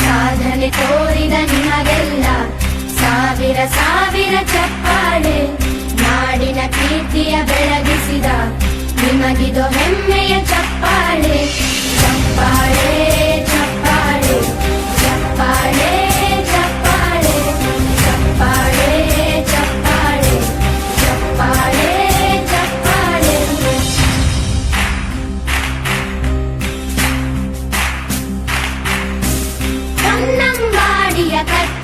ಸಾಧನೆ ತೋರಿದ ನಿಮಗೆಲ್ಲ ಸಾವಿರ ಸಾವಿರ ಚಪ್ಪಾಳೆ. ನಾಡಿನ ಕೀರ್ತಿಯ ಬೆಳಗಿಸಿದ ನಿಮಗಿದು ಹೆಮ್ಮೆಯ ಚಪ್ಪಾಳೆ. ಚಪ್ಪಾಳೆ ಚಪ್ಪಾಳೆ ಚಪ್ಪಾಳೆ ಚಪ್ಪಾಳೆ ಚಪ್ಪಾಳೆ ಚಪ್ಪಾಳೆ ಚಪ್ಪಾಳೆ ಚಪ್ಪಾಳೆ. ಕನ್ನಂಬಾಡಿಯ ಕಟ್ಟ